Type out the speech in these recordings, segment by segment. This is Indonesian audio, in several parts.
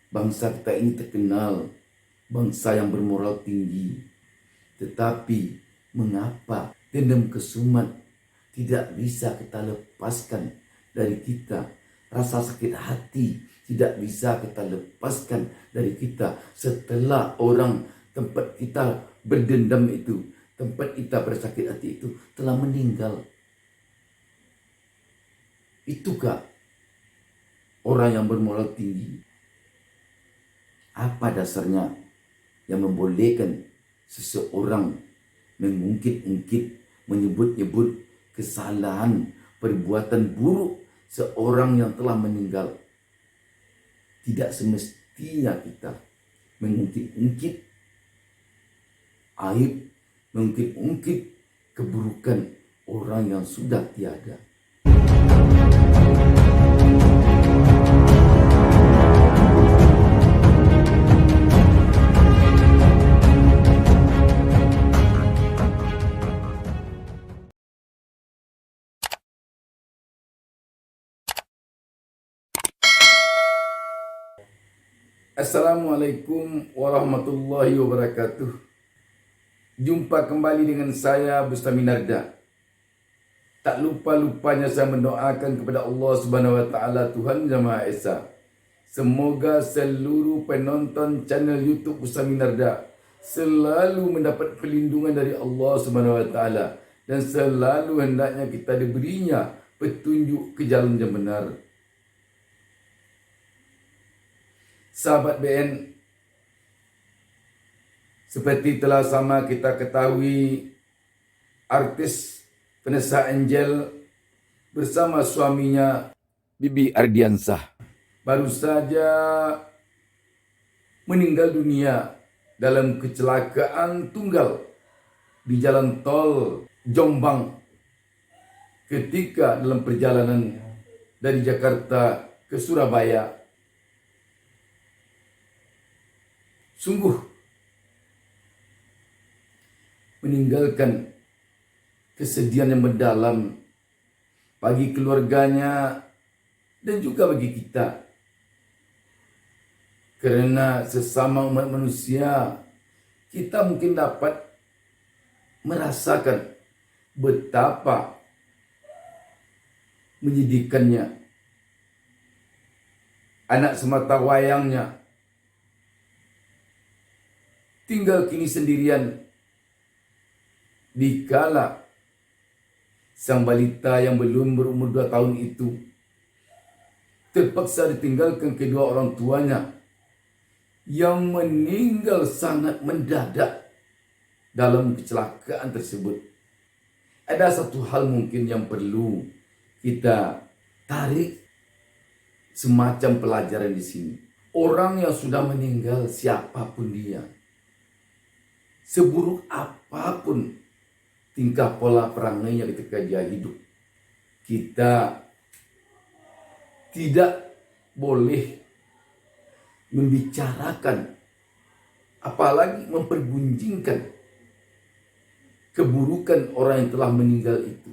Bangsa kita ini terkenal bangsa yang bermoral tinggi. Tetapi mengapa dendam kesumat tidak bisa kita lepaskan dari kita? Rasa sakit hati tidak bisa kita lepaskan dari kita setelah orang tempat kita berdendam itu, tempat kita bersakit hati itu telah meninggal. Itukah orang yang bermoral tinggi? Apa dasarnya yang membolehkan seseorang mengungkit-ungkit, menyebut-nyebut kesalahan, perbuatan buruk seorang yang telah meninggal? Tidak semestinya kita mengungkit-ungkit aib, mengungkit-ungkit keburukan orang yang sudah tiada. Assalamualaikum warahmatullahi wabarakatuh. Jumpa kembali dengan saya Bustami Narda. Tak lupa-lupanya saya mendoakan kepada Allah Subhanahu wa taala, Tuhan Yang Maha Esa. Semoga seluruh penonton channel YouTube Bustami Narda selalu mendapat perlindungan dari Allah Subhanahu wa taala dan selalu hendaknya kita diberinya petunjuk ke jalan yang benar. Sahabat BN, seperti telah sama kita ketahui, artis Vanessa Angel bersama suaminya Bibi Ardiansah baru saja meninggal dunia dalam kecelakaan tunggal di jalan tol Jombang ketika dalam perjalanan dari Jakarta ke Surabaya. Sungguh meninggalkan kesedihan yang mendalam bagi keluarganya dan juga bagi kita. Karena sesama umat manusia, kita mungkin dapat merasakan betapa menyedihkannya anak semata wayangnya tinggal kini sendirian dikala sang balita yang belum berumur 2 tahun itu terpaksa ditinggalkan kedua orang tuanya yang meninggal sangat mendadak dalam kecelakaan tersebut. Ada satu hal mungkin yang perlu kita tarik semacam pelajaran di sini. Orang yang sudah meninggal, siapapun dia, seburuk apapun tingkah pola perangainya ketika dia hidup, kita tidak boleh membicarakan apalagi mempergunjingkan keburukan orang yang telah meninggal itu.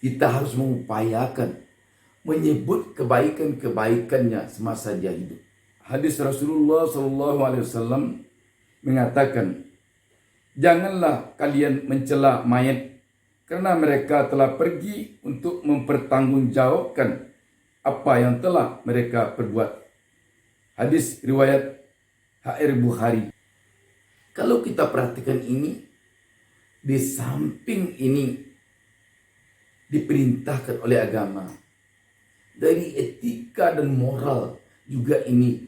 Kita harus mengupayakan menyebut kebaikan-kebaikannya semasa dia hidup. Hadis Rasulullah SAW mengatakan, janganlah kalian mencela mayat karena mereka telah pergi untuk mempertanggungjawabkan apa yang telah mereka perbuat. Hadis riwayat HR Bukhari. Kalau kita perhatikan ini, di samping ini diperintahkan oleh agama, dari etika dan moral juga ini,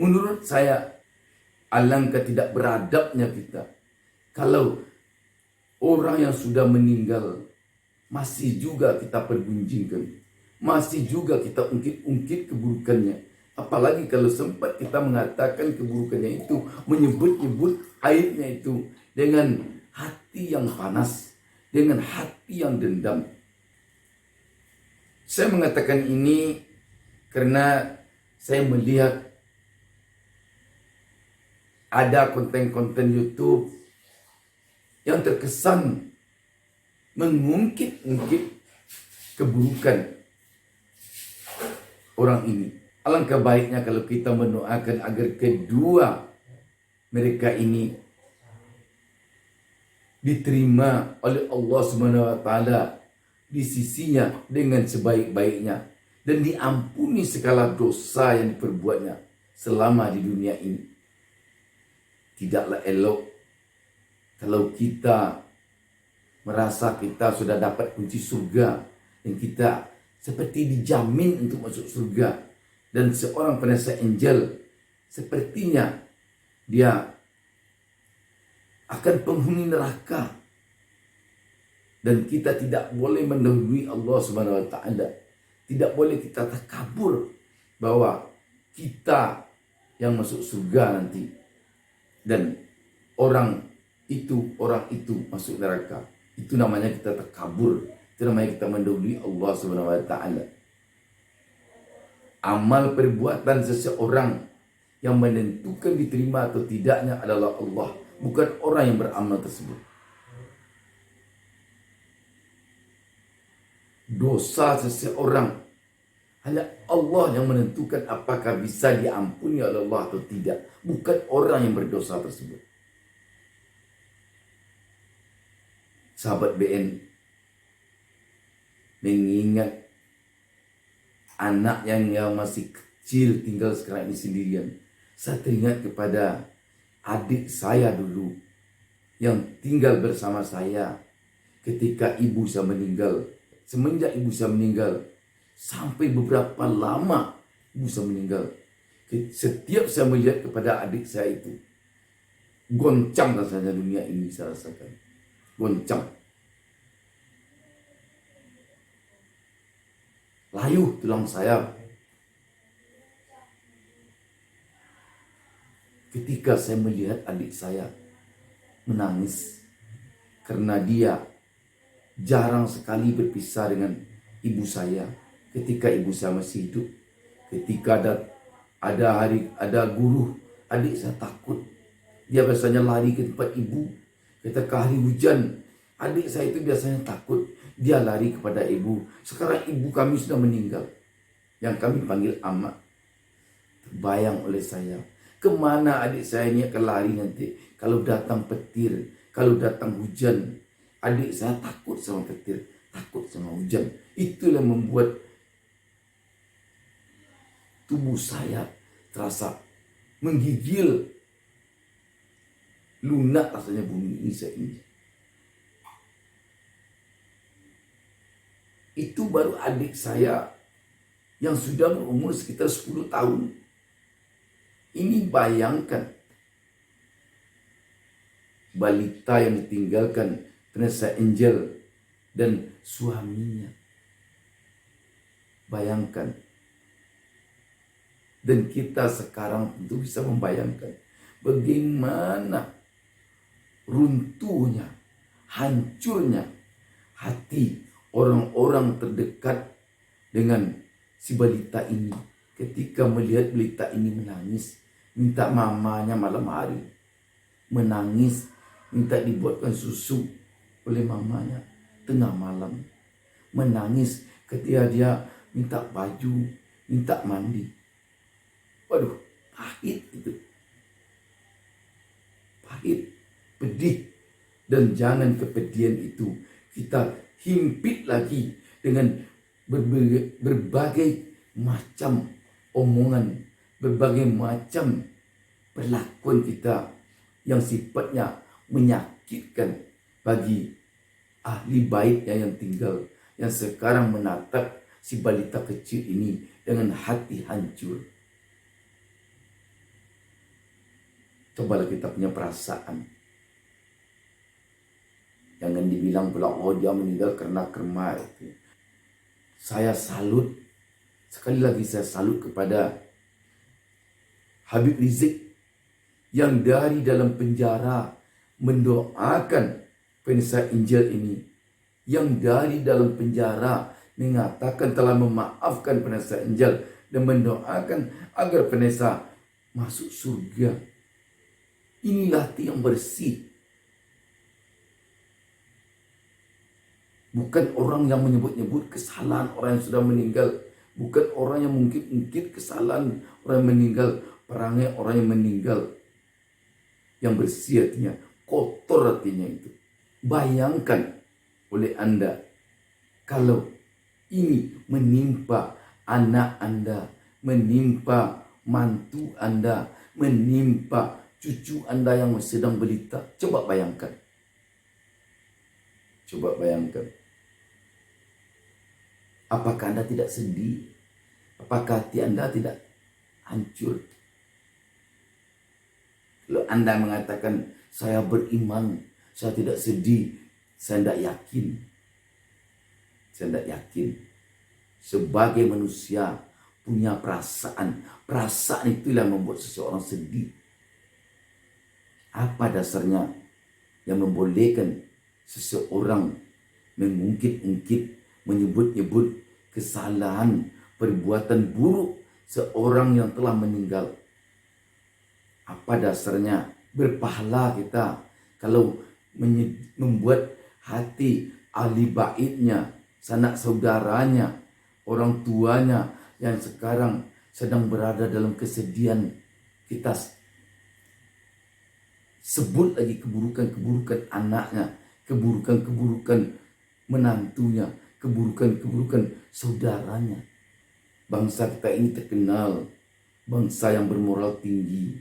menurut saya alangkah tidak beradabnya kita kalau orang yang sudah meninggal masih juga kita pergunjingkan, masih juga kita ungkit-ungkit keburukannya. Apalagi kalau sempat kita mengatakan keburukannya itu, menyebut-nyebut aibnya itu dengan hati yang panas, dengan hati yang dendam. Saya mengatakan ini karena saya melihat ada konten-konten YouTube yang terkesan mengungkit-ungkit keburukan orang ini. Alangkah baiknya kalau kita mendoakan agar kedua mereka ini diterima oleh Allah Subhanahu wa taala di sisinya dengan sebaik-baiknya dan diampuni segala dosa yang diperbuatnya selama di dunia ini. Tidaklah elok kalau kita merasa kita sudah dapat kunci surga dan kita seperti dijamin untuk masuk surga, dan seorang penasihat angel sepertinya dia akan penghuni neraka, dan kita tidak boleh mendahului Allah Subhanahu wa taala. Tidak boleh kita takabur bahwa kita yang masuk surga nanti dan orang itu masuk neraka. Itu namanya kita takabur. Itu namanya kita mendahului Allah Subhanahu wa taala. Amal perbuatan seseorang yang menentukan diterima atau tidaknya adalah Allah, bukan orang yang beramal tersebut. Dosa seseorang hanya Allah yang menentukan apakah bisa diampuni oleh Allah atau tidak, bukan orang yang berdosa tersebut. Sahabat BN mengingat anak yang masih kecil tinggal sekarang ini sendirian. Saya teringat kepada adik saya dulu yang tinggal bersama saya ketika ibu saya meninggal. Semenjak ibu saya meninggal sampai beberapa lama ibu saya meninggal, setiap saya melihat kepada adik saya itu, goncang rasanya dunia ini saya rasakan. Goncang. Layu tulang saya ketika saya melihat adik saya menangis karena dia jarang sekali berpisah dengan ibu saya ketika ibu saya masih hidup. Ketika ada guru, adik saya takut. Dia biasanya lari ke tempat ibu. Ketika hari hujan, adik saya itu biasanya takut. Dia lari kepada ibu. Sekarang ibu kami sudah meninggal, yang kami panggil Amak. Terbayang oleh saya, kemana adik saya ini akan lari nanti kalau datang petir, kalau datang hujan. Adik saya takut sama petir, takut sama hujan. Itulah membuat tubuh saya terasa menggigil. Lunak rasanya bumi ini saya ini. Itu baru adik saya yang sudah berumur sekitar 10 tahun. Ini bayangkan balita yang ditinggalkan penasihat angel dan suaminya. Bayangkan. Dan kita sekarang tentu bisa membayangkan bagaimana runtuhnya, hancurnya hati orang-orang terdekat dengan si balita ini ketika melihat balita ini menangis, minta mamanya malam hari, menangis, minta dibuatkan susu oleh mamanya tengah malam, menangis ketika dia minta baju, minta mandi. Waduh, pahit itu. Pahit, pedih. Dan jangan kepedihan itu kita himpit lagi dengan berbagai macam omongan, berbagai macam perlakuan kita yang sifatnya menyakitkan bagi ahli baitnya yang tinggal, yang sekarang menatap si balita kecil ini dengan hati hancur. Cobalah kita punya perasaan. Jangan dibilang pula, oh dia meninggal karena kerma itu. Saya salut, sekali lagi saya salut kepada Habib Rizik yang dari dalam penjara mendoakan penasihat angel ini, yang dari dalam penjara mengatakan telah memaafkan penasihat angel dan mendoakan agar penasihat masuk surga. Inilah hati yang bersih. Bukan orang yang menyebut-nyebut kesalahan orang yang sudah meninggal. bukan orang yang mungkin kesalahan orang yang meninggal, perangai orang yang meninggal yang bersih hatinya, kotor hatinya itu. Bayangkan oleh Anda kalau ini menimpa anak Anda, menimpa mantu Anda, menimpa cucu Anda yang sedang balita. Coba bayangkan. Coba bayangkan. Apakah Anda tidak sedih? Apakah hati Anda tidak hancur? Kalau Anda mengatakan, saya beriman, saya tidak sedih, saya tidak yakin. Saya tidak yakin. Sebagai manusia punya perasaan. Perasaan itulah yang membuat seseorang sedih. Apa dasarnya yang membolehkan seseorang mengungkit-ungkit, menyebut-nyebut kesalahan, perbuatan buruk seorang yang telah meninggal? Apa dasarnya? Berpahala kita kalau membuat hati ahli baitnya, sanak saudaranya, orang tuanya yang sekarang sedang berada dalam kesedihan, kita sebut lagi keburukan-keburukan anaknya, keburukan-keburukan menantunya, keburukan-keburukan saudaranya. Bangsa kita ini terkenal bangsa yang bermoral tinggi.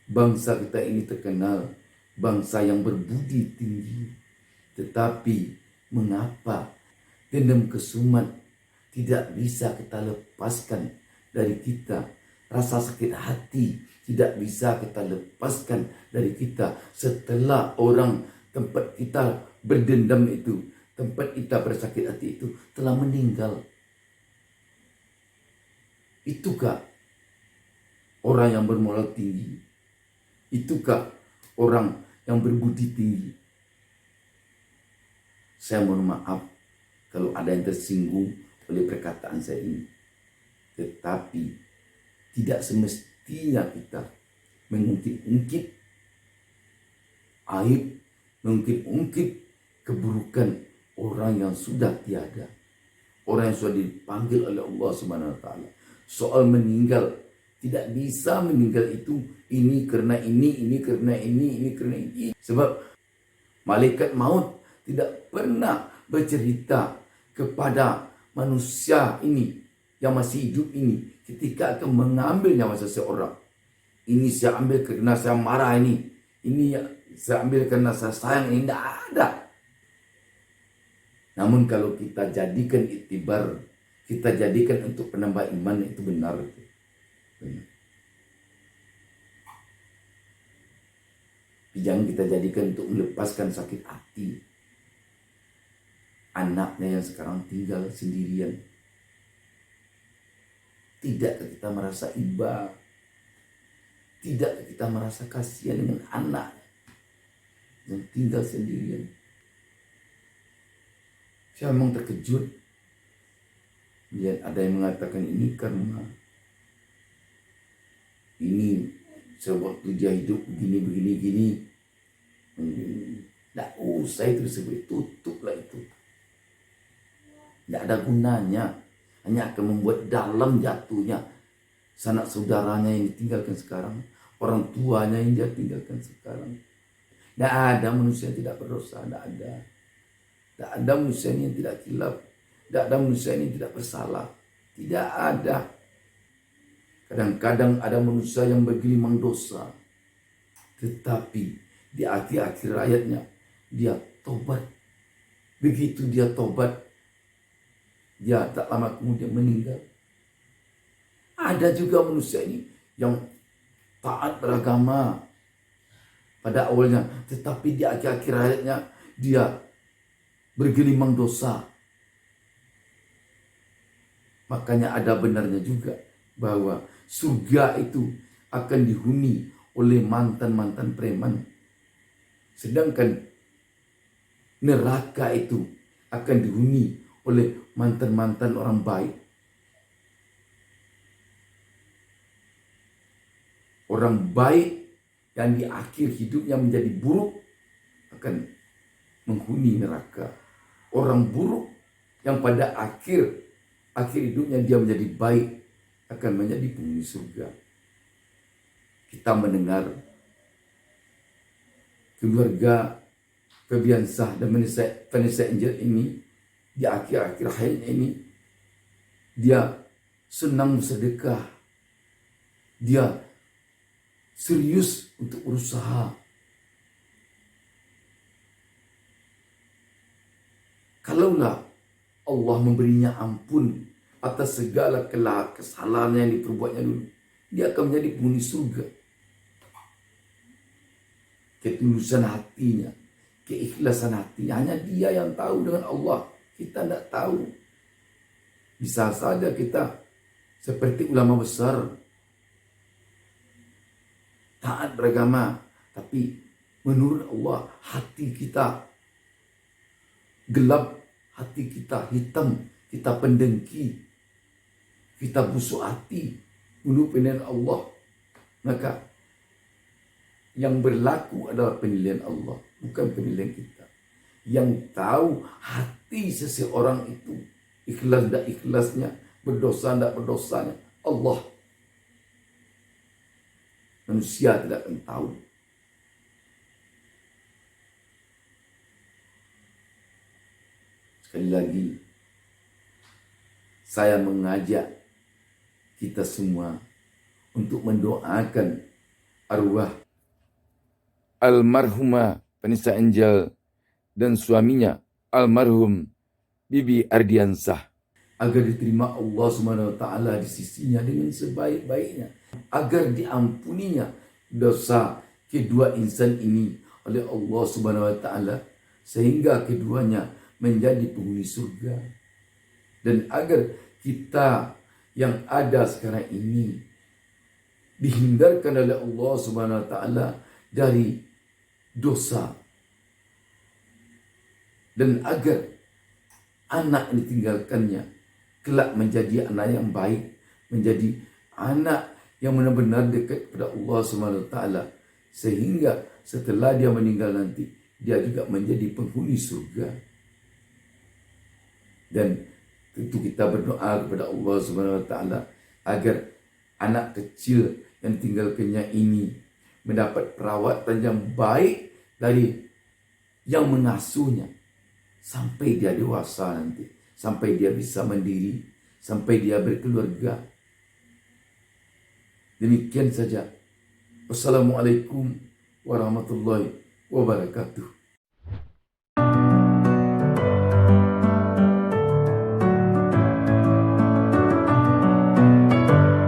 Bangsa kita ini terkenal bangsa yang berbudi tinggi. Tetapi mengapa dendam kesumat tidak bisa kita lepaskan dari kita? Rasa sakit hati tidak bisa kita lepaskan dari kita setelah orang tempat kita berdendam itu, tempat kita bersakit hati itu telah meninggal. Itukah orang yang bermoral tinggi? Itukah orang yang berbudi tinggi? Saya mohon maaf kalau ada yang tersinggung oleh perkataan saya ini. Tetapi tidak semestinya kita mengungkit-ungkit aib, mengungkit-ungkit keburukan orang yang sudah tiada. Orang yang sudah dipanggil oleh Allah Subhanahu wa taala. Soal meninggal, tidak bisa meninggal itu ini karena ini karena ini karena ini. Sebab malaikat maut tidak pernah bercerita kepada manusia ini yang masih hidup ini ketika akan mengambil nyawa seseorang. Ini saya ambil karena saya marah ini. Ini saya ambil karena saya sayang ini. Tidak ada. Namun kalau kita jadikan iktibar, kita jadikan untuk penambah iman, itu benar. Jangan kita jadikan untuk melepaskan sakit hati anaknya yang sekarang tinggal sendirian. Tidak kita merasa iba, tidak kita merasa kasihan dengan anak yang tinggal sendirian. Saya memang terkejut lihat ada yang mengatakan ini karena ini sewaktu dia hidup begini. Tidak usah itu disebut, tutuplah itu. Tidak ada gunanya, hanya akan membuat dalam jatuhnya sanak saudaranya yang ditinggalkan sekarang, orang tuanya yang dia tinggalkan sekarang. Tidak ada manusia yang tidak berdosa, tidak ada. Tidak ada manusia yang tidak khilaf, tidak ada manusia yang tidak bersalah, tidak ada. Kadang-kadang ada manusia yang bergelimang dosa, tetapi di akhir-akhir hayatnya dia tobat. Begitu dia tobat, dia tak lama kemudian meninggal. Ada juga manusia ini yang taat beragama pada awalnya, tetapi di akhir-akhir hayatnya dia bergelimang dosa. Makanya ada benarnya juga bahwa surga itu akan dihuni oleh mantan-mantan preman. Sedangkan neraka itu akan dihuni oleh mantan-mantan orang baik. Orang baik yang di akhir hidupnya menjadi buruk akan menghuni neraka. Orang buruk yang pada akhir akhir hidupnya dia menjadi baik, akan menjadi penghuni surga. Kita mendengar keluarga Febiansah dan Vanessa Angel ini di akhir-akhir hayatnya ini, dia senang bersedekah, dia serius untuk berusaha. Kalaulah Allah memberinya ampun atas segala kesalahan yang diperbuatnya dulu, dia akan menjadi penghuni surga. Ketulusan hatinya, keikhlasan hatinya, hanya dia yang tahu dengan Allah. Kita tidak tahu. Bisa saja kita seperti ulama besar, taat beragama, tapi menurut Allah hati kita gelap, hati kita hitam, kita pendengki, kita busuk hati, menurut penilaian Allah. Maka yang berlaku adalah penilaian Allah, bukan penilaian kita. Yang tahu hati seseorang itu, ikhlas dan ikhlasnya, berdosa dan berdosanya, Allah. Manusia tidak akan tahu. Sekali lagi, saya mengajak kita semua untuk mendoakan arwah almarhumah Vanessa Angel dan suaminya almarhum Bibi Ardiansah agar diterima Allah Subhanahu wa taala di sisinya dengan sebaik-baiknya, agar diampuninya dosa kedua insan ini oleh Allah Subhanahu wa taala, sehingga keduanya menjadi penghuni surga, dan agar kita yang ada sekarang ini dihindarkan oleh Allah Subhanahu wa taala dari dosa, dan agar anak yang ditinggalkannya kelak menjadi anak yang baik, menjadi anak yang benar-benar dekat kepada Allah Subhanahu wa taala, sehingga setelah dia meninggal nanti dia juga menjadi penghuni surga. Dan tentu kita berdoa kepada Allah Subhanahu wa taala agar anak kecil yang ditinggalkannya ini mendapat perawatan yang baik dari yang mengasuhnya sampai dia dewasa nanti, sampai dia bisa mandiri, sampai dia berkeluarga. Demikian saja. Wassalamualaikum warahmatullahi wabarakatuh.